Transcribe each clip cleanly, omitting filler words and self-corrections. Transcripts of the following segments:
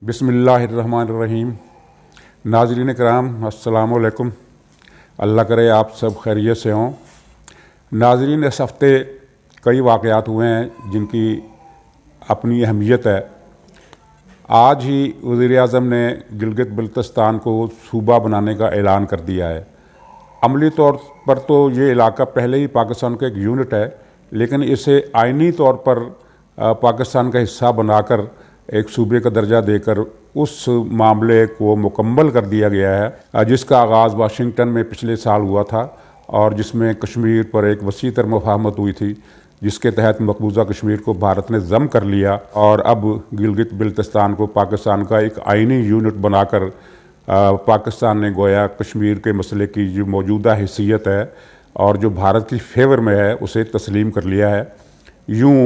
बिस्मिल्लाहिर्रहमानिर्रहीम। नाज़रीन कराम अस्सलामु अलैकुम। अल्लाह करे आप सब खैरियत से हों। नाज़रीन, इस हफ़्ते कई वाक़यात हुए हैं जिनकी अपनी अहमियत है। आज ही वज़ीर-ए-आज़म ने गिलगित बल्तिस्तान को सूबा बनाने का ऐलान कर दिया है। अमली तौर पर तो ये इलाका पहले ही पाकिस्तान का एक यूनिट है, लेकिन इसे आइनी तौर पर पाकिस्तान का हिस्सा बनाकर एक सूबे का दर्जा देकर उस मामले को मुकम्मल कर दिया गया है, जिसका आगाज़ वाशिंगटन में पिछले साल हुआ था और जिसमें कश्मीर पर एक वसी तर मुफाहमत हुई थी, जिसके तहत मकबूजा कश्मीर को भारत ने ज़म कर लिया और अब गिलगित बल्तिस्तान को पाकिस्तान का एक आइनी यूनिट बनाकर पाकिस्तान ने गोया कश्मीर के मसले की जो मौजूदा हैसियत है और जो भारत की फेवर में है उसे तस्लीम कर लिया है। यूँ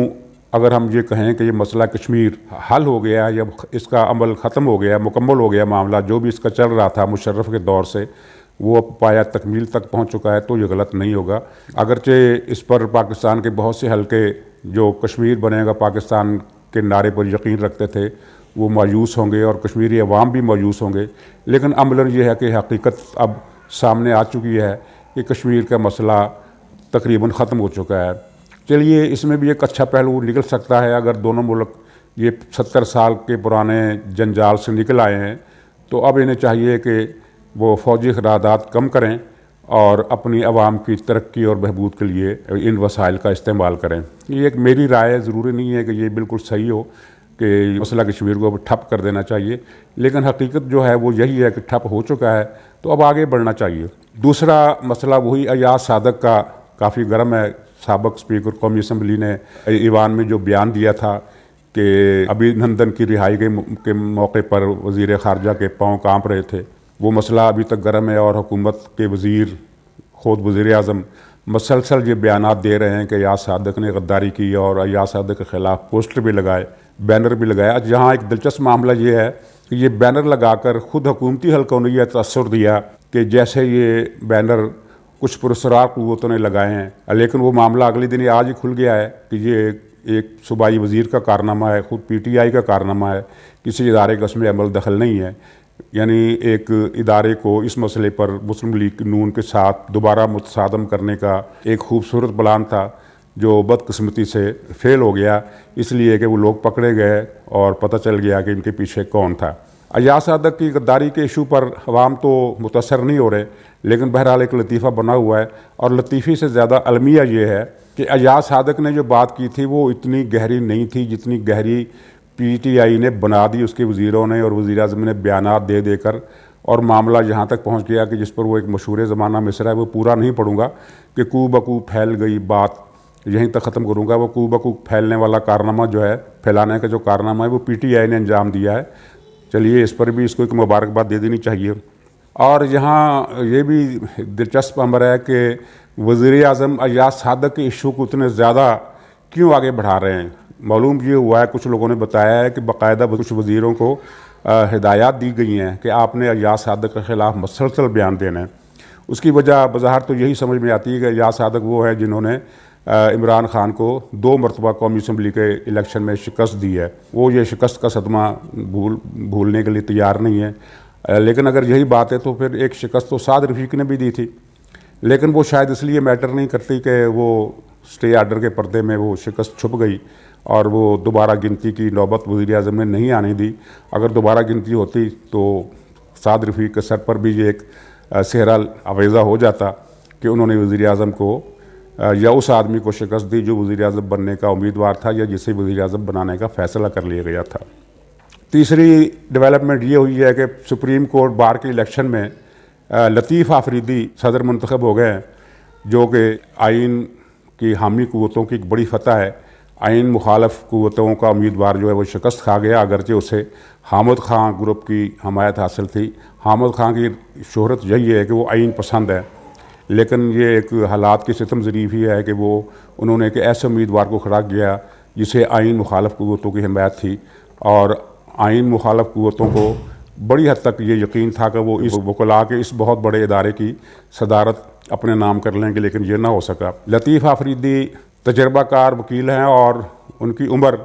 अगर हम ये कहें कि ये मसला कश्मीर हल हो गया है या इसका अमल ख़त्म हो गया, मुकम्मल हो गया मामला, जो भी इसका चल रहा था मुशर्रफ के दौर से, वो अब पाया तकमील तक पहुंच चुका है, तो ये गलत नहीं होगा। अगरचे इस पर पाकिस्तान के बहुत से हलके जो कश्मीर बनेगा पाकिस्तान के नारे पर यकीन रखते थे वो मायूस होंगे और कश्मीरी अवाम भी मायूस होंगे, लेकिन अमलन ये है कि हकीकत अब सामने आ चुकी है कि कश्मीर का मसला तकरीबन ख़त्म हो चुका है। चलिए, इसमें भी एक अच्छा पहलू निकल सकता है। अगर दोनों मुल्क ये 70 साल के पुराने जंजाल से निकल आए हैं तो अब इन्हें चाहिए कि वो फ़ौजी क़रारदाद कम करें और अपनी आवाम की तरक्की और बहबूद के लिए इन वसाइल का इस्तेमाल करें। ये एक मेरी राय है, ज़रूरी नहीं है कि ये बिल्कुल सही हो कि मसला कश्मीर को अब ठप कर देना चाहिए, लेकिन हकीकत जो है वो यही है कि ठप हो चुका है तो अब आगे बढ़ना चाहिए। दूसरा मसला वही अयाज सादक का काफ़ी गर्म है। साबिक़ स्पीकर कौमी असम्बली ने ईवान में जो बयान दिया था कि अभिनंदन की रिहाई के मौके पर वज़ीर ख़ारजा के पाँव काँप रहे थे, वो मसला अभी तक गर्म है और हुकूमत के वज़ीर ख़ुद वज़ीर-ए-आज़म मसलसल ये बयानात दे रहे हैं कि अयाज सादक ने गद्दारी की और अयाज सादक के ख़िलाफ़ पोस्टर भी लगाए, बैनर भी लगाया। जहाँ एक दिलचस्प मामला ये है कि ये बैनर लगाकर ख़ुद हुकूमती हल्कों ने यह तअस्सुर दिया कि जैसे ये बैनर कुछ पुरस्कार क़ुव्वतों ने लगाए हैं, लेकिन वो मामला अगले दिन आज ही खुल गया है कि ये एक सूबाई वज़ीर का कारनामा है, ख़ुद PTI का कारनामा है, किसी इदारे का उसमें अमल दखल नहीं है। यानी एक इदारे को इस मसले पर मुस्लिम लीग नून के साथ दोबारा मुतसादम करने का एक खूबसूरत प्लान था जो बदकिस्मती से फ़ेल हो गया, इसलिए कि वो लोग पकड़े गए और पता चल गया कि इनके पीछे कौन था। अयाज सादक की गद्दारी के इशू पर अवाम तो मुतासर नहीं हो रहे, लेकिन बहरहाल एक लतीफ़ा बना हुआ है और लतीफ़े से ज़्यादा अलमिया ये है कि अयाज सादक ने जो बात की थी वो इतनी गहरी नहीं थी जितनी गहरी PTI ने बना दी, उसके वज़ीरों ने और वज़ीर-ए-आज़म ने बयानात दे देकर, और मामला यहाँ तक पहुँच गया कि जिस पर वो एक मशहूर ज़माना मिसरा है, वो पूरा नहीं पढ़ूँगा कि कू बकू फैल गई बात, यहीं तक ख़त्म करूँगा। वो कू बकू फैलने वाला कारनामा जो है, फैलाने का जो कारनामा है, वो PTI ने अंजाम दिया है। चलिए, इस पर भी इसको एक मुबारकबाद दे देनी चाहिए। और यहाँ ये भी दिलचस्प अमर है कि वज़ीर-ए-आज़म अयाज सादक के इशू को इतने ज़्यादा क्यों आगे बढ़ा रहे हैं। मालूम ये हुआ है, कुछ लोगों ने बताया है कि बाकायदा कुछ वज़ीरों को हिदायत दी गई हैं कि आपने अयाज सादक के ख़िलाफ़ मसलसल बयान देना है। उसकी वजह बज़ाहिर तो यही समझ में आती है कि अयाज सादक वो है जिन्होंने इमरान ख़ान को 2 मरतबा कौमी असम्बली के इलेक्शन में शिकस्त दी है। वो ये शिकस्त का सदमा भूलने के लिए तैयार नहीं है, लेकिन अगर यही बात है तो फिर एक शिकस्त तो साद रफ़ीक ने भी दी थी, लेकिन वो शायद इसलिए मैटर नहीं करती कि वो स्टे आर्डर के पर्दे में वो शिकस्त छुप गई और वो दोबारा गिनती की नौबत वज़ीर-ए-आज़म ने नहीं आने दी। अगर दोबारा गिनती होती तो साद रफ़ीक के सर पर भी ये एक सेहरा आवेज़ा हो जाता कि उन्होंने वज़ीर-ए-आज़म को या उस आदमी को शिकस्त दी जो वज़ीर-ए-आज़म बनने का उम्मीदवार था या जिसे वज़ीर-ए-आज़म बनाने का फ़ैसला कर लिया गया था। तीसरी डेवलपमेंट ये हुई है कि सुप्रीम कोर्ट बार के इलेक्शन में लतीफ़ आफरीदी सदर मुंतखब हो गए हैं, जो कि आइन की हामी क़ुव्वतों की एक बड़ी फतह है। आइन मुखालफ क़ुव्वतों का उम्मीदवार जो है वो शिकस्त खा गया, अगरचे उसे हामिद ख़ान ग्रुप की हमायत हासिल थी। हामिद ख़ान की शोहरत यही है कि वो आइन पसंद है, लेकिन ये एक हालात की सितम ज़रीफ़ी है कि वो उन्होंने एक ऐसे उम्मीदवार को खड़ा किया जिसे आइन मुखालफ क़ुव्वतों की हमायत थी, और आइन मुखालफ क़ुव्वतों को बड़ी हद तक ये यकीन था कि वो इस वकला के इस बहुत बड़े इदारे की सदारत अपने नाम कर लेंगे, लेकिन ये ना हो सका। लतीफ़ आफरीदी तजर्बाकार वकील हैं और उनकी उम्र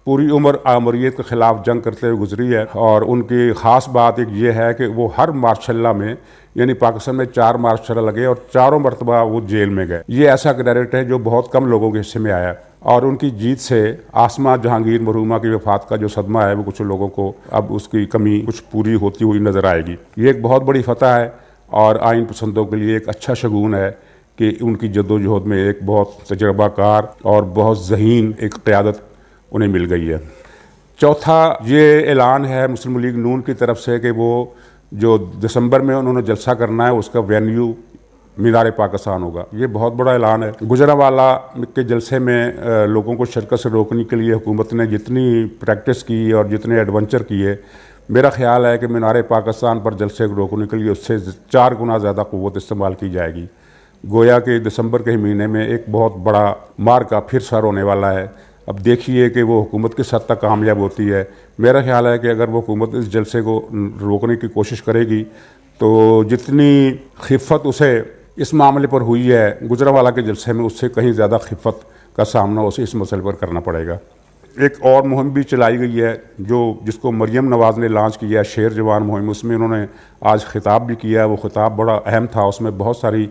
पूरी उम्र आमरीत के ख़िलाफ़ जंग करते हुए गुजरी है। और उनकी ख़ास बात एक ये है कि वो हर मार्शल्ला में, यानी पाकिस्तान में 4 मार्शल लगे और चारों मरतबा वो जेल में गए। ये ऐसा क्रेडिट है जो बहुत कम लोगों के हिस्से में आया। और उनकी जीत से आसमा जहांगीर मरहूमा की वफ़ात का जो सदमा है वो कुछ लोगों को अब उसकी कमी कुछ पूरी होती हुई नज़र आएगी। ये एक बहुत बड़ी फतह है और आइन पसंदों के लिए एक अच्छा शगुन है कि उनकी जद्दोजहद में एक बहुत तजर्बाकार और बहुत ज़हीन एक क़यादत उन्हें मिल गई है। चौथा ये ऐलान है मुस्लिम लीग नून की तरफ से कि वो जो दिसंबर में उन्होंने जलसा करना है उसका वेन्यू मीनार पाकिस्तान होगा। ये बहुत बड़ा ऐलान है। गुजरांवाला के जलसे में लोगों को शिरकत से रोकने के लिए हुकूमत ने जितनी प्रैक्टिस की और जितने एडवेंचर किए, मेरा ख्याल है कि मीनार पाकिस्तान पर जलसे को रोकने के लिए उससे 4 गुना ज़्यादा क़ुव्वत इस्तेमाल की जाएगी। गोया कि दिसंबर के महीने में एक बहुत बड़ा मार का फिर सर होने वाला है। अब देखिए कि वो हुकूमत किस हद तक कामयाब होती है। मेरा ख्याल है कि अगर वो हुकूमत इस जलसे को रोकने की कोशिश करेगी तो जितनी खिफ़त उसे इस मामले पर हुई है गुजरांवाला के जलसे में, उससे कहीं ज़्यादा खिफ़त का सामना उसे इस मसले पर करना पड़ेगा। एक और मुहिम भी चलाई गई है जिसको मरियम नवाज़ ने लॉन्च किया है, शेर जवान मुहिम। उसमें उन्होंने आज खिताब भी किया। वो खिताब बड़ा अहम था। उसमें बहुत सारी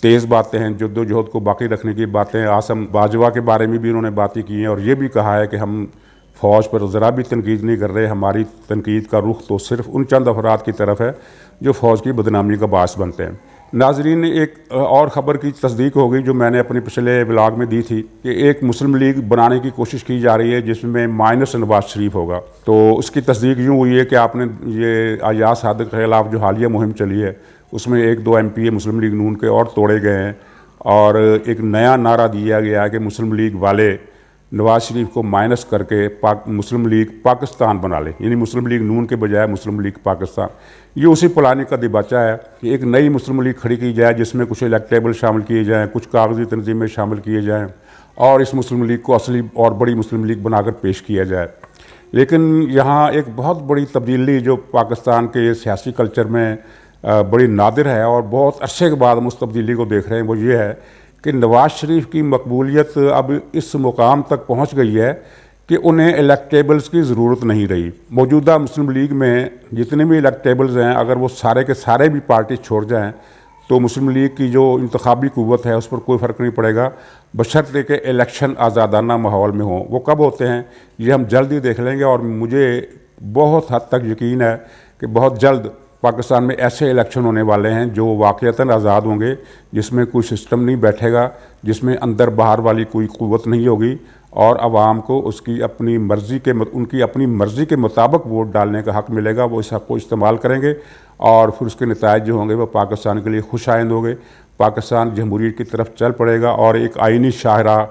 तेज़ बातें हैं, जद्दोजहद को बाकी रखने की बातें। आसम बाजवा के बारे में भी उन्होंने बातें की हैं और ये भी कहा है कि हम फ़ौज पर ज़रा भी तनकीद नहीं कर रहे। हमारी तनकीद का रुख तो सिर्फ उन चंद अफराद की तरफ है जो फ़ौज की बदनामी का बास बनते हैं। नाजरीन, एक और ख़बर की तस्दीक हो गई जो मैंने अपने पिछले ब्लॉग में दी थी कि एक मुस्लिम लीग बनाने की कोशिश की जा रही है जिसमें माइनस नवाज शरीफ होगा। तो उसकी तस्दीक यूँ हुई है कि आपने ये अयाज सादिक के ख़िलाफ़ जो हालिया मुहिम चली है उसमें 1-2 MP मुस्लिम लीग नून के और तोड़े गए हैं और एक नया नारा दिया गया है कि मुस्लिम लीग वाले नवाज शरीफ को माइनस करके मुस्लिम लीग पाकिस्तान बना ले, यानी मुस्लिम लीग नून के बजाय मुस्लिम लीग पाकिस्तान। ये उसी प्लानिंग का दिबाचा है कि एक नई मुस्लिम लीग खड़ी की जाए जिसमें कुछ इलेक्टेबल शामिल किए जाएँ, कुछ कागजी तंजीमें शामिल किए जाएँ और इस मुस्लिम लीग को असली और बड़ी मुस्लिम लीग बनाकर पेश किया जाए। लेकिन यहाँ एक बहुत बड़ी तब्दीली जो पाकिस्तान के सियासी कल्चर में बड़ी नादिर है और बहुत अरसे के बाद हम उस तब्दीली को देख रहे हैं, वो ये है कि नवाज शरीफ की मकबूलियत अब इस मुकाम तक पहुंच गई है कि उन्हें इलेक्टेबल्स की ज़रूरत नहीं रही। मौजूदा मुस्लिम लीग में जितने भी इलेक्टेबल्स हैं, अगर वो सारे के सारे भी पार्टी छोड़ जाएं तो मुस्लिम लीग की जो इंतखाबी क़ुव्वत है उस पर कोई फ़र्क नहीं पड़ेगा, बशर्ते कि इलेक्शन आज़ादाना माहौल में हों। वो कब होते हैं ये हम जल्द ही देख लेंगे और मुझे बहुत हद तक यकीन है कि बहुत जल्द पाकिस्तान में ऐसे इलेक्शन होने वाले हैं जो वाक़ईतन आज़ाद होंगे, जिसमें कोई सिस्टम नहीं बैठेगा, जिसमें अंदर बाहर वाली कोई क़ुव्वत नहीं होगी और आवाम को उनकी अपनी मर्ज़ी के मुताबिक वोट डालने का हक़ मिलेगा। वो इस हक़ को इस्तेमाल करेंगे और फिर उसके नताइज जो होंगे वो पाकिस्तान के लिए खुशाइंद होंगे। पाकिस्तान जमहूरियत की तरफ चल पड़ेगा और एक आइनी शाहराह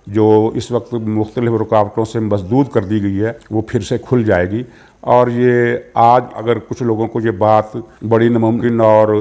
जो इस वक्त मुख्तलिफ़ रुकावटों से मसदूद कर दी गई है वो फिर से खुल जाएगी। और ये आज अगर कुछ लोगों को ये बात बड़ी नामुमकिन और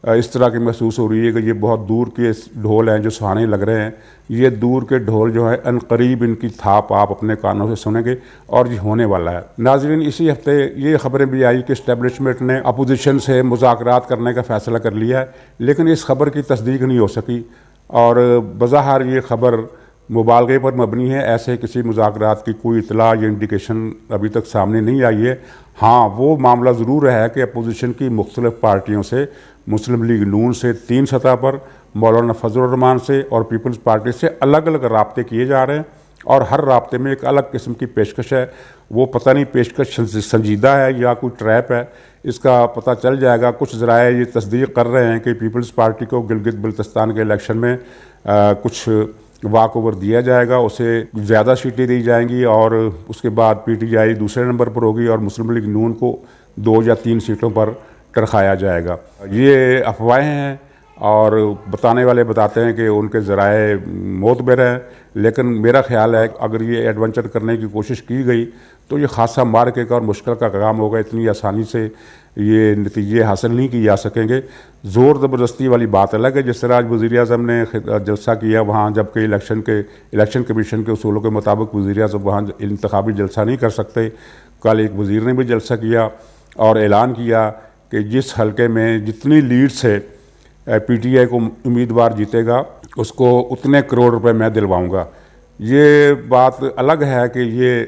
इस तरह की महसूस हो रही है कि ये बहुत दूर के ढोल हैं जो सुहाने लग रहे हैं, ये दूर के ढोल जो है अनकरीब इनकी थाप आप अपने कानों से सुनेंगे और ये होने वाला है। नाज़रीन, इसी हफ्ते ये खबरें भी आई कि इस्टेब्लिशमेंट ने अपोजिशन से मुज़ाकरात करने का फ़ैसला कर लिया है, लेकिन इस खबर की तस्दीक नहीं हो सकी और बज़ाहिर ये खबर मुबालगे पर मबनी है। ऐसे किसी मुज़ाकरात की कोई इतला या इंडिकेशन अभी तक सामने नहीं आई है। हाँ, वो मामला ज़रूर है कि अपोजिशन की मुख्तलिफ़ पार्टियों से, मुस्लिम लीग नून से 3 सतह पर, मौलाना फजलुर रहमान से और पीपल्स पार्टी से अलग अलग राब्ते किए जा रहे हैं और हर राब्ते में एक अलग किस्म की पेशकश है। वो पता नहीं पेशकश संजीदा है या कोई ट्रैप है, इसका पता चल जाएगा। कुछ ज़राए ये तस्दीक कर रहे हैं कि पीपल्स पार्टी को गिलगित बल्तिस्तान के इलेक्शन में कुछ वाक ओवर दिया जाएगा, उसे ज़्यादा सीटें दी जाएंगी और उसके बाद PTI दूसरे नंबर पर होगी और मुस्लिम लीग नून को 2 या 3 सीटों पर टरखाया जाएगा। ये अफवाहें हैं और बताने वाले बताते हैं कि उनके ज़राए मोतबर हैं, लेकिन मेरा ख्याल है अगर ये एडवेंचर करने की कोशिश की गई तो ये खासा मार्के और मुश्किल का काम होगा। इतनी आसानी से ये नतीजे हासिल नहीं किए जा सकेंगे। ज़ोर ज़बरदस्ती वाली बात अलग है, जिस तरह आज वज़ीर-ए-आज़म ने जलसा किया वहाँ, जबकि इलेक्शन कमीशन के उसूलों के मुताबिक वज़ीर-ए-आज़म वहाँ इंतखाबी जलसा नहीं कर सकते। कल एक वज़ीर ने भी जलसा किया और ऐलान किया कि जिस हलके में जितनी लीड से PTI को उम्मीदवार जीतेगा उसको उतने करोड़ रुपए मैं दिलवाऊंगा। ये बात अलग है कि ये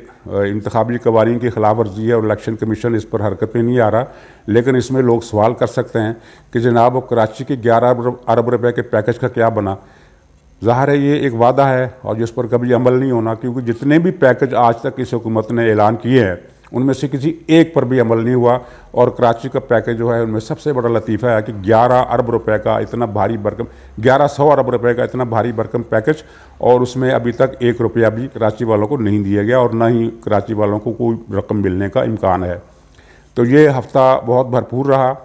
इंतखाबी कवानीन की खिलाफ वर्जी है और इलेक्शन कमीशन इस पर हरकत में नहीं आ रहा, लेकिन इसमें लोग सवाल कर सकते हैं कि जनाब कराची के 11 अरब रुपए के पैकेज का क्या बना। ज़ाहिर है ये एक वादा है और जिस पर कभी अमल नहीं होना, क्योंकि जितने भी पैकेज आज तक इस हुकूमत ने ऐलान किए हैं उनमें से किसी एक पर भी अमल नहीं हुआ। और कराची का पैकेज जो है उनमें सबसे बड़ा लतीफ़ा है कि 11 अरब रुपए का इतना भारी भरकम 1100 अरब रुपए का इतना भारी भरकम पैकेज, और उसमें अभी तक 1 रुपया भी कराची वालों को नहीं दिया गया और न ही कराची वालों को कोई रकम मिलने का इम्कान है। तो ये हफ़्ता बहुत भरपूर रहा।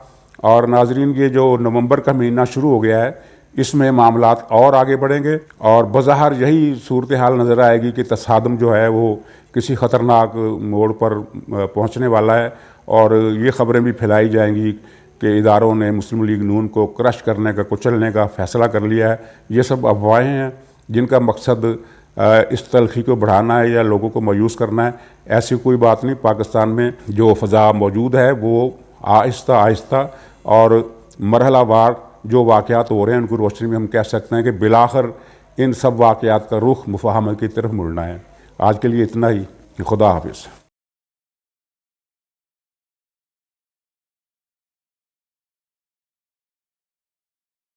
और नाजरीन, ये जो नवंबर का महीना शुरू हो गया है इसमें मामलात और आगे बढ़ेंगे और बज़ाहिर यही सूरत हाल नज़र आएगी कि तसादम जो है वो किसी ख़तरनाक मोड़ पर पहुंचने वाला है। और ये ख़बरें भी फैलाई जाएंगी कि इदारों ने मुस्लिम लीग नून को क्रश करने का, कुचलने का फ़ैसला कर लिया है। ये सब अफवाहें हैं जिनका मकसद इस तलखी को बढ़ाना है या लोगों को मायूस करना है। ऐसी कोई बात नहीं। पाकिस्तान में जो फ़ज़ा मौजूद है वो आहिस्ता आहिस्ता और मरहलावार जो वाक़यात हो रहे हैं उनको रोशनी में हम कह सकते हैं कि बिलाखिर इन सब वाक़यात का रुख मुफाहमत की तरफ मुड़ना है। आज के लिए इतना ही। खुदा हाफिज़।